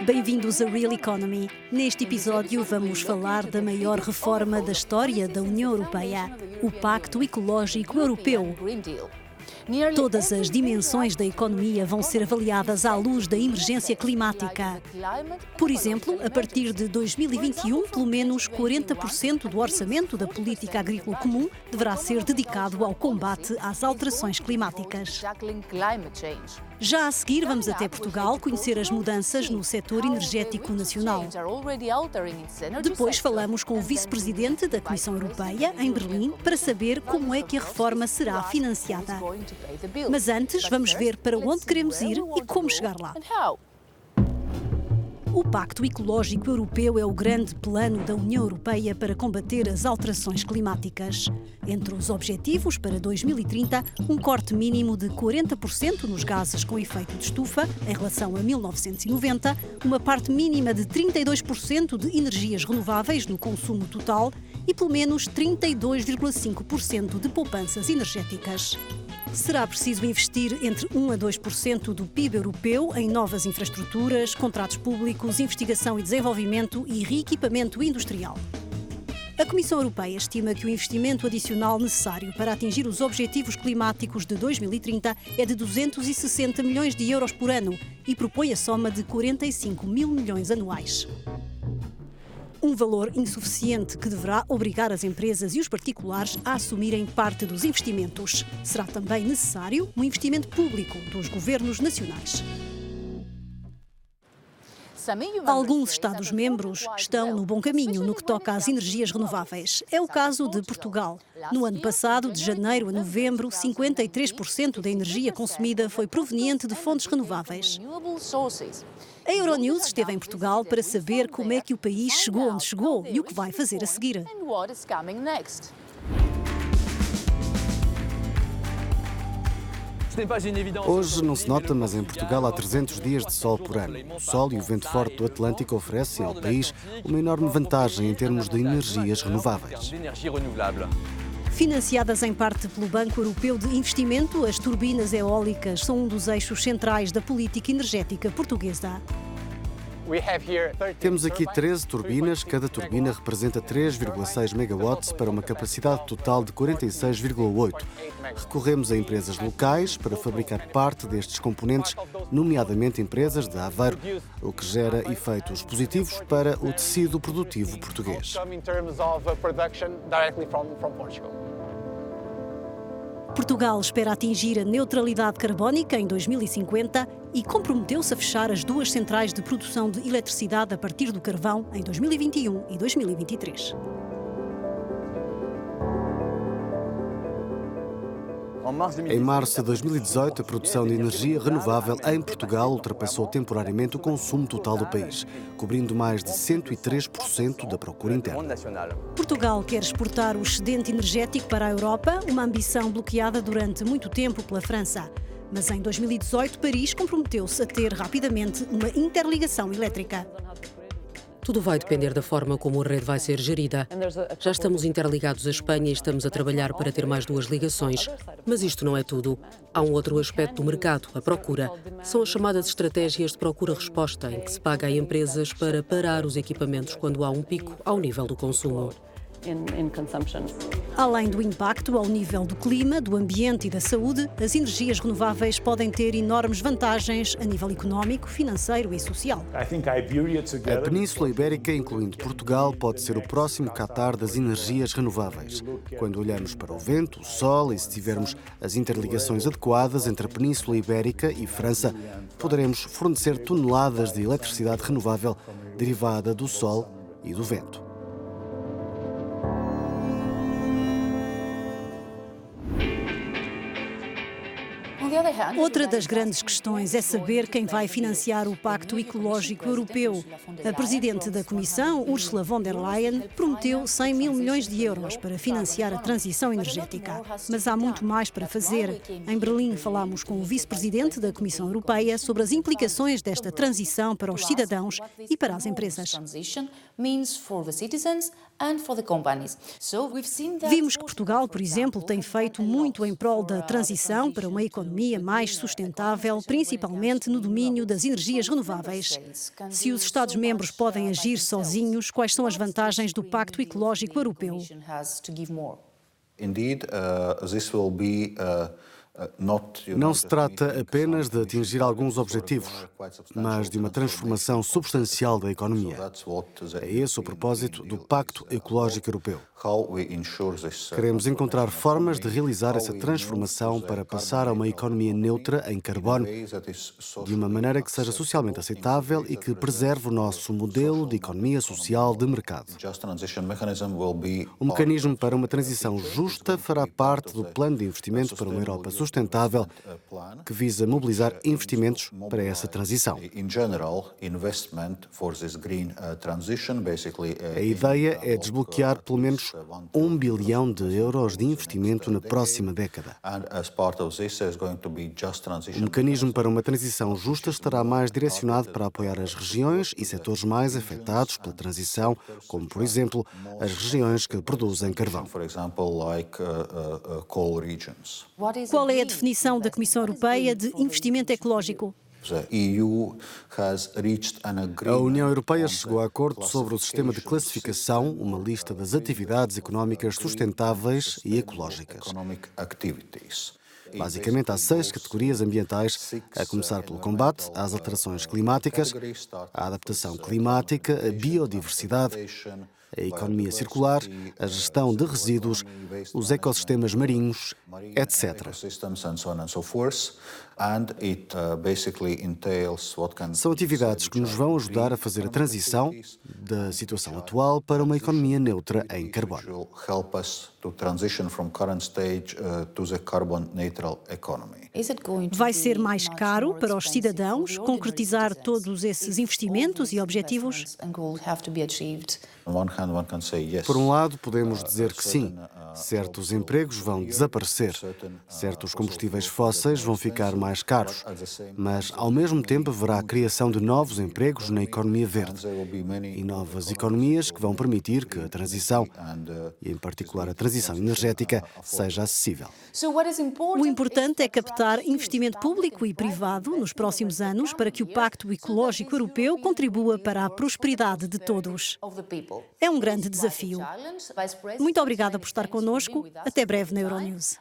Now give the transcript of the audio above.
Bem-vindos a Real Economy. Neste episódio vamos falar da maior reforma da história da União Europeia, o Pacto Ecológico Europeu. Todas as dimensões da economia vão ser avaliadas à luz da emergência climática. Por exemplo, a partir de 2021, pelo menos 40% do orçamento da política agrícola comum deverá ser dedicado ao combate às alterações climáticas. Já a seguir, vamos até Portugal conhecer as mudanças no setor energético nacional. Depois falamos com o vice-presidente da Comissão Europeia, em Berlim, para saber como é que a reforma será financiada. Mas antes, vamos ver para onde queremos ir e como chegar lá. O Pacto Ecológico Europeu é o grande plano da União Europeia para combater as alterações climáticas. Entre os objetivos para 2030, um corte mínimo de 40% nos gases com efeito de estufa, em relação a 1990, uma parte mínima de 32% de energias renováveis no consumo total e pelo menos 32,5% de poupanças energéticas. Será preciso investir entre 1% a 2% do PIB europeu em novas infraestruturas, contratos públicos, investigação e desenvolvimento e reequipamento industrial. A Comissão Europeia estima que o investimento adicional necessário para atingir os objetivos climáticos de 2030 é de 260 milhões de euros por ano e propõe a soma de 45 mil milhões anuais. Um valor insuficiente que deverá obrigar as empresas e os particulares a assumirem parte dos investimentos. Será também necessário um investimento público dos governos nacionais. Alguns Estados-membros estão no bom caminho no que toca às energias renováveis. É o caso de Portugal. No ano passado, de janeiro a novembro, 53% da energia consumida foi proveniente de fontes renováveis. A Euronews esteve em Portugal para saber como é que o país chegou onde chegou e o que vai fazer a seguir. Hoje não se nota, mas em Portugal há 300 dias de sol por ano. O sol e o vento forte do Atlântico oferecem ao país uma enorme vantagem em termos de energias renováveis. Financiadas em parte pelo Banco Europeu de Investimento, as turbinas eólicas são um dos eixos centrais da política energética portuguesa. Temos aqui 13 turbinas, cada turbina representa 3,6 megawatts para uma capacidade total de 46,8. Recorremos a empresas locais para fabricar parte destes componentes, nomeadamente empresas de Aveiro, o que gera efeitos positivos para o tecido produtivo português. Portugal espera atingir a neutralidade carbónica em 2050 e comprometeu-se a fechar as duas centrais de produção de eletricidade a partir do carvão em 2021 e 2023. Em março de 2018, a produção de energia renovável em Portugal ultrapassou temporariamente o consumo total do país, cobrindo mais de 103% da procura interna. Portugal quer exportar o excedente energético para a Europa, uma ambição bloqueada durante muito tempo pela França. Mas em 2018, Paris comprometeu-se a ter rapidamente uma interligação elétrica. Tudo vai depender da forma como a rede vai ser gerida. Já estamos interligados à Espanha e estamos a trabalhar para ter mais 2 ligações. Mas isto não é tudo. Há um outro aspecto do mercado, a procura. São as chamadas estratégias de procura-resposta, em que se paga a empresas para parar os equipamentos quando há um pico ao nível do consumo. Além do impacto ao nível do clima, do ambiente e da saúde, as energias renováveis podem ter enormes vantagens a nível económico, financeiro e social. A Península Ibérica, incluindo Portugal, pode ser o próximo Qatar das energias renováveis. Quando olhamos para o vento, o sol e se tivermos as interligações adequadas entre a Península Ibérica e França, poderemos fornecer toneladas de eletricidade renovável derivada do sol e do vento. Outra das grandes questões é saber quem vai financiar o Pacto Ecológico Europeu. A presidente da Comissão, Ursula von der Leyen, prometeu 100 mil milhões de euros para financiar a transição energética. Mas há muito mais para fazer. Em Berlim falámos com o vice-presidente da Comissão Europeia sobre as implicações desta transição para os cidadãos e para as empresas. Vimos que Portugal, por exemplo, tem feito muito em prol da transição para uma economia mais mais sustentável, principalmente no domínio das energias renováveis. Se os Estados-membros podem agir sozinhos, quais são as vantagens do Pacto Ecológico Europeu? Não se trata apenas de atingir alguns objetivos, mas de uma transformação substancial da economia. É esse o propósito do Pacto Ecológico Europeu. Queremos encontrar formas de realizar essa transformação para passar a uma economia neutra em carbono, de uma maneira que seja socialmente aceitável e que preserve o nosso modelo de economia social de mercado. O mecanismo para uma transição justa fará parte do plano de investimento para uma Europa sustentável, que visa mobilizar investimentos para essa transição. A ideia é desbloquear pelo menos 1 bilhão de euros de investimento na próxima década. O mecanismo para uma transição justa estará mais direcionado para apoiar as regiões e setores mais afetados pela transição, como, por exemplo, as regiões que produzem carvão. Qual é a definição da Comissão Europeia de investimento ecológico? A União Europeia chegou a acordo sobre o sistema de classificação, uma lista das atividades económicas sustentáveis e ecológicas. Basicamente, há 6 categorias ambientais, a começar pelo combate às alterações climáticas, a adaptação climática, a biodiversidade, a economia circular, a gestão de resíduos, os ecossistemas marinhos, etc. São atividades que nos vão ajudar a fazer a transição da situação atual para uma economia neutra em carbono. Vai ser mais caro para os cidadãos concretizar todos esses investimentos e objetivos? Por um lado, podemos dizer que sim, certos empregos vão desaparecer, certos combustíveis fósseis vão ficar mais caros, mas, ao mesmo tempo, haverá a criação de novos empregos na economia verde e novas economias que vão permitir que a transição, e em particular a transição energética, seja acessível. O importante é captar investimento público e privado nos próximos anos para que o Pacto Ecológico Europeu contribua para a prosperidade de todos. É um grande desafio. Muito obrigada por estar connosco. Até breve na Euronews.